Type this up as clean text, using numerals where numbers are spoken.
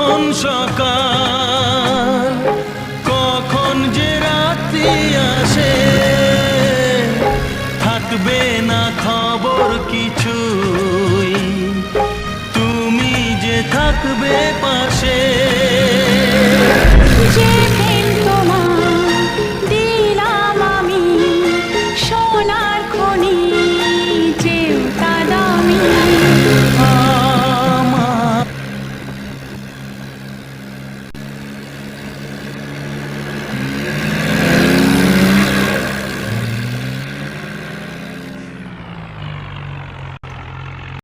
কখন সকাল কখন যে রাত্রি আসে, থাকবে না খবর কিছুই, তুমি যে থাকবে পাশে।